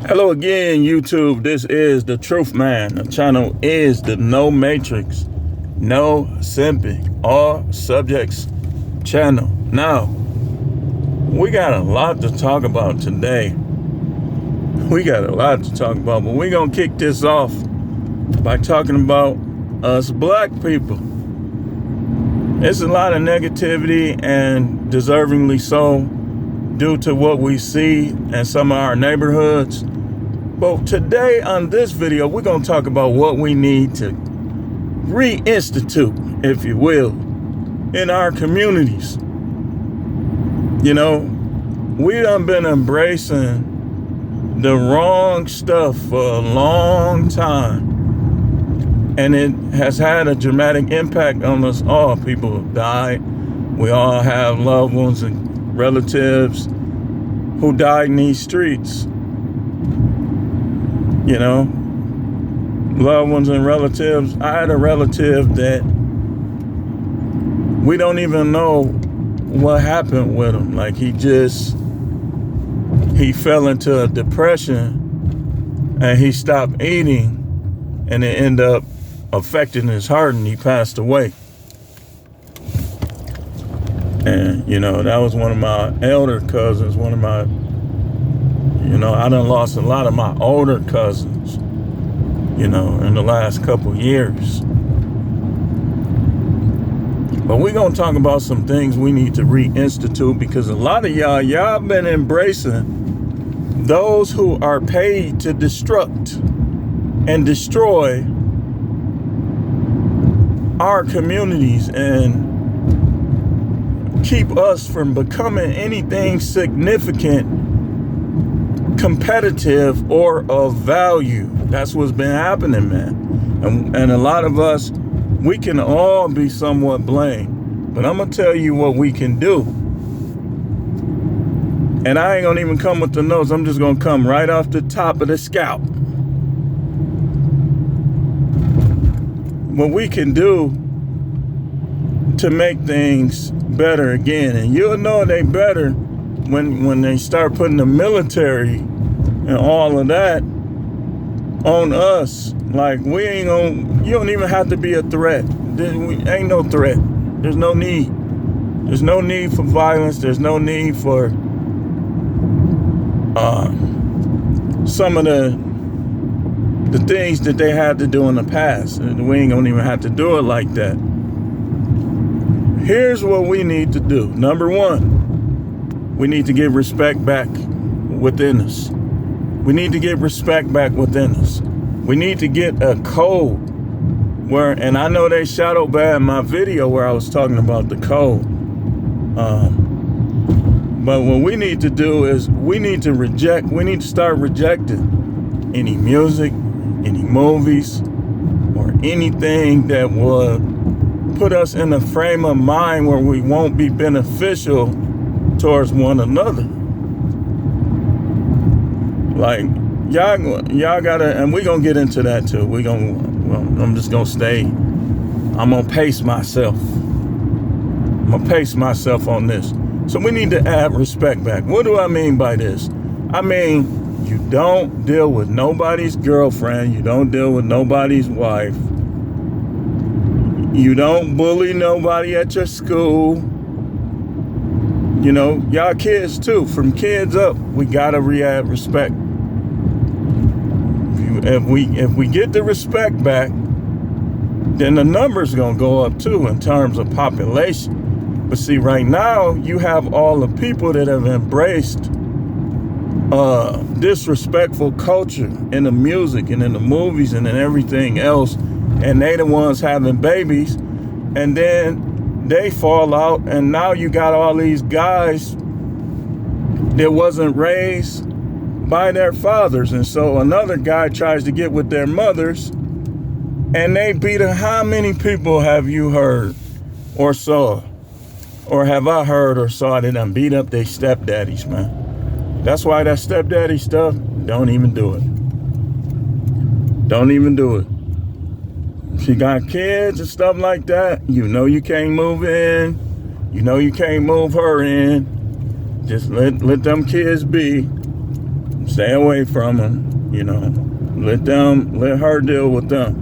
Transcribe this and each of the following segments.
Hello again, YouTube. This is the Truth Man. The channel is the No Matrix, No Simping, All Subjects channel. Now, we got a lot to talk about today. But we're going to kick this off by talking about us black people. There's a lot of negativity, and deservingly so, due to what we see in some of our neighborhoods. But today on this video, we're going to talk about what we need to reinstitute, if you will, in our communities. You know, we done been embracing the wrong stuff for a long time. And it has had a dramatic impact on us all. People have died. We all have loved ones and relatives who died in these streets. You know, loved ones and relatives. I had a relative that we don't even know what happened with him. Like he fell into a depression and he stopped eating, and it ended up affecting his heart, and he passed away. And, you know, that was one of my elder cousins, I done lost a lot of my older cousins, in the last couple years. But we're going to talk about some things we need to reinstitute, because a lot of y'all been embracing those who are paid to destruct and destroy our communities and keep us from becoming anything significant, competitive, or of value. That's what's been happening, man. And a lot of us, we can all be somewhat blamed. But I'm going to tell you what we can do. And I ain't going to even come with the notes. I'm just going to come right off the top of the scalp. What we can do to make things better again. And you'll know they better when they start putting the military and all of that on us. Like, you don't even have to be a threat. Ain't no threat. There's no need. There's no need for violence. There's no need for some of the things that they had to do in the past. We ain't gonna even have to do it like that. Here's what we need to do. Number one, we need to get respect back within us. We need to get respect back within us. We need to get a code where, and I know they shadow banned my video where I was talking about the code. But what we need to do is we need to start rejecting any music, any movies, or anything that would put us in a frame of mind where we won't be beneficial towards one another. Like, y'all gotta, and we're gonna get into that too. I'm gonna pace myself. I'm gonna pace myself on this. So we need to add respect back. What do I mean by this? I mean, you don't deal with nobody's girlfriend. You don't deal with nobody's wife. You don't bully nobody at your school. Y'all kids too, from kids up, we gotta re-add respect. If we get the respect back, then the numbers gonna go up too in terms of population. But see, right now, you have all the people that have embraced disrespectful culture in the music and in the movies and in everything else, and they the ones having babies, and then they fall out, and now you got all these guys that wasn't raised by their fathers, and so another guy tries to get with their mothers, and they beat them. How many people have you heard or saw, or have I heard or saw that done beat up their stepdaddies, man? That's why that stepdaddy stuff, don't even do it. Don't even do it. If you got kids and stuff like that, you can't move in. You can't move her in. Just let them kids be. Stay away from them, you know. Let her deal with them.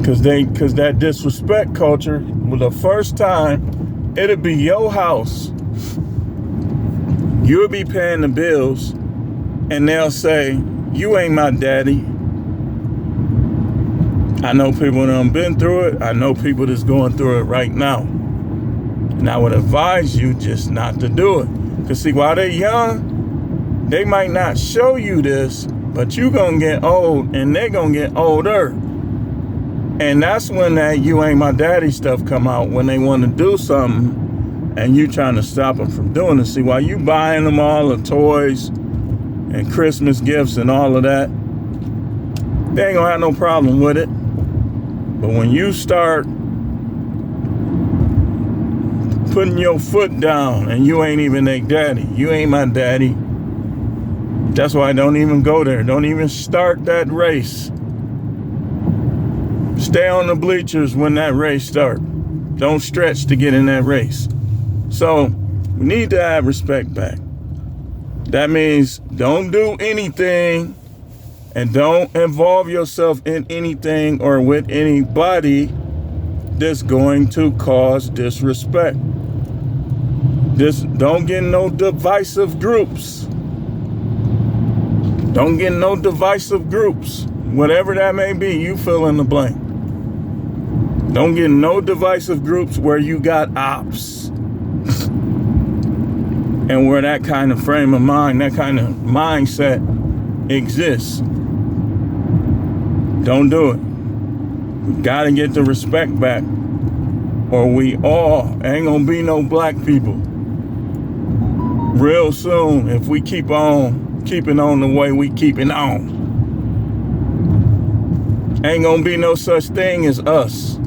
Cause that disrespect culture, well, the first time, it'll be your house. You'll be paying the bills, and they'll say, you ain't my daddy. I know people that have been through it. I know people that's going through it right now. And I would advise you just not to do it. Because see, while they're young, they might not show you this, but you gonna get old and they gonna get older. And that's when that you ain't my daddy stuff come out, when they want to do something and you trying to stop them from doing it. See, while you buying them all the toys and Christmas gifts and all of that, they ain't gonna have no problem with it. But when you start putting your foot down and you ain't even their daddy, you ain't my daddy, that's why I don't even go there. Don't even start that race. Stay on the bleachers when that race starts. Don't stretch to get in that race. So we need to have respect back. That means don't do anything and don't involve yourself in anything or with anybody that's going to cause disrespect. Don't get no divisive groups. Don't get no divisive groups. Whatever that may be, you fill in the blank. Don't get no divisive groups where you got ops. And where that kind of frame of mind, that kind of mindset exists. Don't do it. We gotta get the respect back, or we all ain't gonna be no black people real soon if we keep on keeping on the way we keeping on. Ain't gonna be no such thing as us.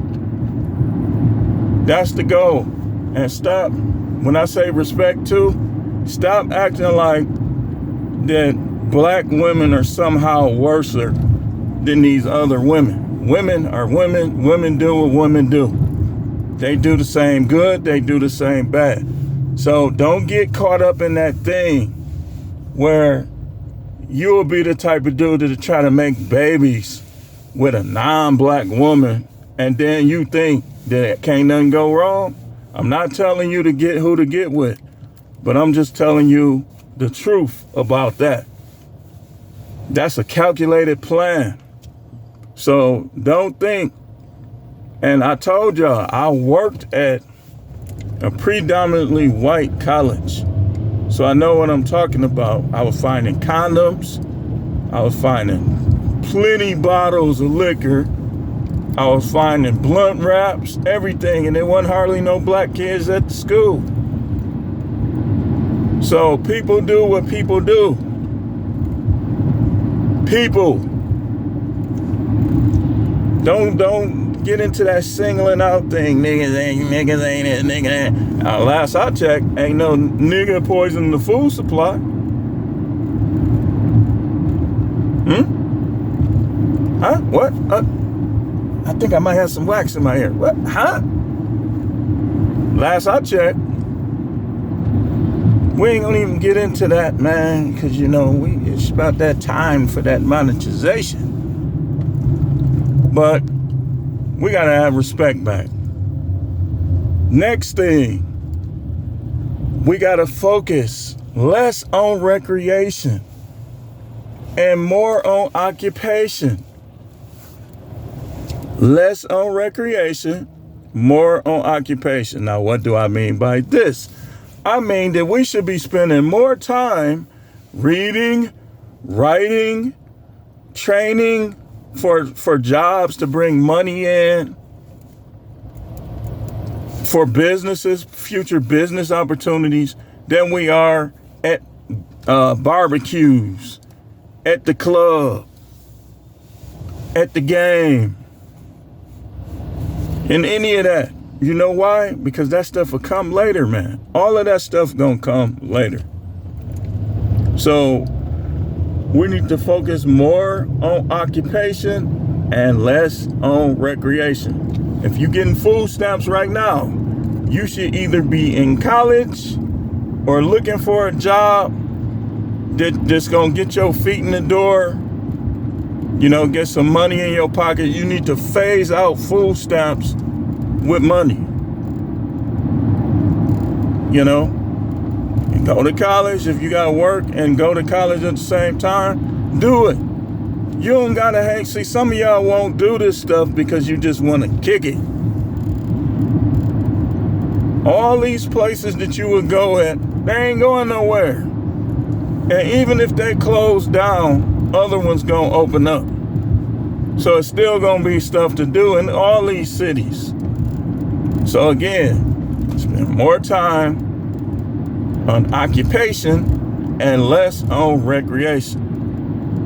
That's the goal. And stop, when I say respect too, stop acting like that black women are somehow worse than these other women. Women are women. Women do what women do. They do the same good. They do the same bad. So don't get caught up in that thing where you'll be the type of dude to try to make babies with a non-black woman, and then you think that can't nothing go wrong. I'm not telling you to get who to get with, but I'm just telling you the truth about that. That's a calculated plan. So don't think, and I told y'all, I worked at a predominantly white college. So I know what I'm talking about. I was finding condoms. I was finding plenty bottles of liquor. I was finding blunt wraps, everything. And there wasn't hardly no black kids at the school. So people do what people do. People. Don't get into that singling out thing. Niggas ain't it, nigga ain't. Last I checked, ain't no nigga poisoning the food supply. Huh? What? I think I might have some wax in my hair. What? Huh? Last I checked, we ain't gonna even get into that, man, because you know it's about that time for that monetization. But we gotta have respect back. Next thing, we gotta focus less on recreation and more on occupation. Less on recreation, more on occupation. Now, what do I mean by this? I mean that we should be spending more time reading, writing, training for jobs to bring money in, for businesses, future business opportunities, than we are at barbecues, at the club, at the game, in any of that. You know why? Because that stuff will come later, man. All of that stuff gonna come later. So we need to focus more on occupation and less on recreation. If you're getting food stamps right now, you should either be in college or looking for a job that's gonna get your feet in the door, get some money in your pocket. You need to phase out food stamps with money. And go to college. If you gotta work and go to college at the same time, do it. You don't gotta hang. See, some of y'all won't do this stuff because you just want to kick it. All these places that you would go at, they ain't going nowhere. And even if they close down, other ones gonna open up. So it's still gonna be stuff to do in all these cities. So again, spend more time on occupation and less on recreation.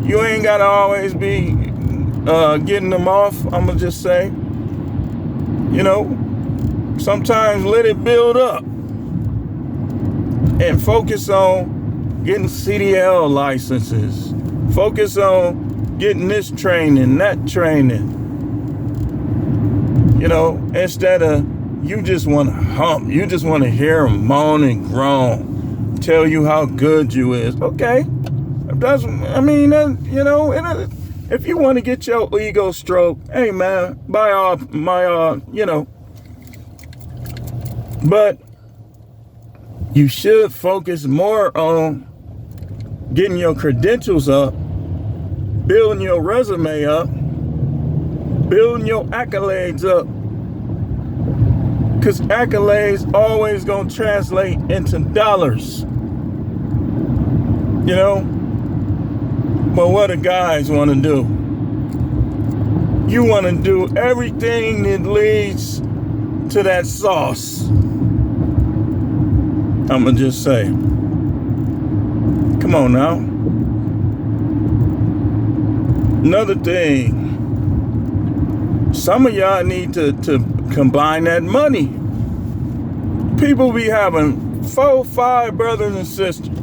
You ain't gotta always be getting them off. I'm gonna just say, sometimes let it build up and focus on getting CDL licenses. Focus on getting this training, that training. Instead of you just want to hump. You just want to hear them moan and groan, tell you how good you is. Okay. If you want to get your ego stroked, hey man, but you should focus more on getting your credentials up, building your resume up, building your accolades up. Because accolades always gonna translate into dollars. But what do guys want to do? You want to do everything that leads to that sauce. I'ma just say, come on now. Another thing, some of y'all need to combine that money. People be having 4, 5 brothers and sisters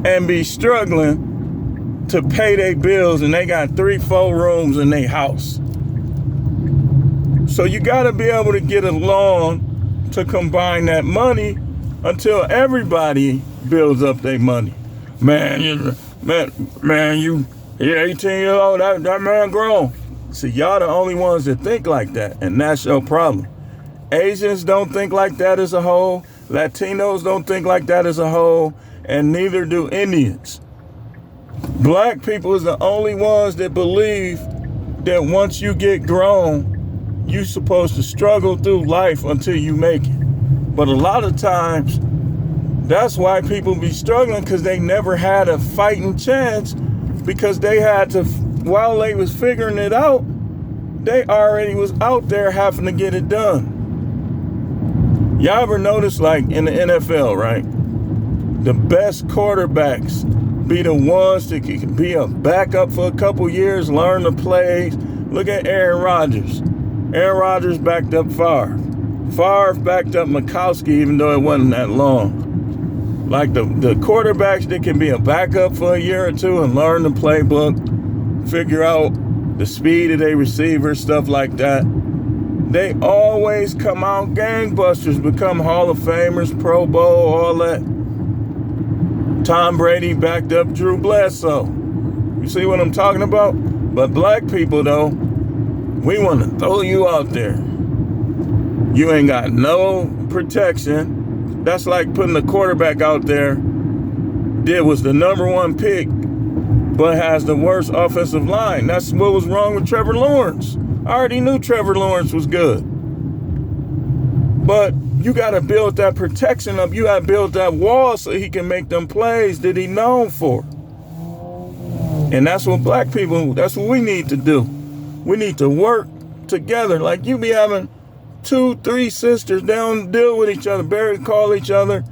and be struggling to pay their bills, and they got 3, 4 rooms in their house. So you got to be able to get along to combine that money until everybody builds up their money. Man, you're 18 years old, that man grown. See, y'all the only ones that think like that, and that's your problem. Asians don't think like that as a whole. Latinos don't think like that as a whole, and neither do Indians. Black people is the only ones that believe that once you get grown, you're supposed to struggle through life until you make it. But a lot of times, that's why people be struggling, because they never had a fighting chance, because they had to, while they was figuring it out, they already was out there having to get it done. Y'all ever notice, like in the NFL, right? The best quarterbacks be the ones that can be a backup for a couple years, learn the plays. Look at Aaron Rodgers. Aaron Rodgers backed up Favre. Favre backed up Mikowski, even though it wasn't that long. Like the quarterbacks that can be a backup for a year or two and learn the playbook, figure out the speed of their receivers, stuff like that. They always come out gangbusters, become Hall of Famers, Pro Bowl, all that. Tom Brady backed up Drew Bledsoe. You see what I'm talking about? But black people, though, we want to throw you out there. You ain't got no protection. That's like putting a quarterback out there that was the #1 pick, but has the worst offensive line. That's what was wrong with Trevor Lawrence. I already knew Trevor Lawrence was good. But you got to build that protection up. You got to build that wall so he can make them plays that he's known for. And that's what black people, that's what we need to do. We need to work together. Like you be having 2, 3 sisters, they don't deal with each other, barely call each other.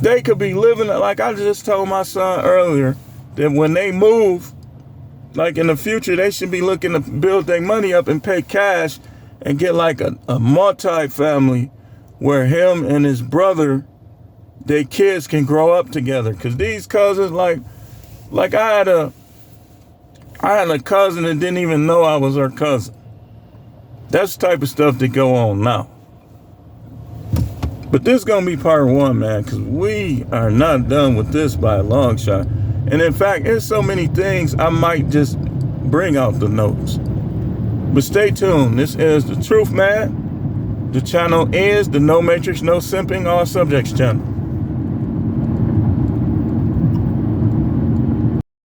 They could be living, like I just told my son earlier, that when they move, like in the future, they should be looking to build their money up and pay cash and get like a multi-family where him and his brother, their kids can grow up together. Because these cousins, like I had a cousin that didn't even know I was her cousin. That's the type of stuff that go on now. But this is going to be part one, man, because we are not done with this by a long shot. And in fact, there's so many things I might just bring out the notes. But stay tuned. This is The Truth Man. The channel is the No Matrix, No Simping, All Subjects channel.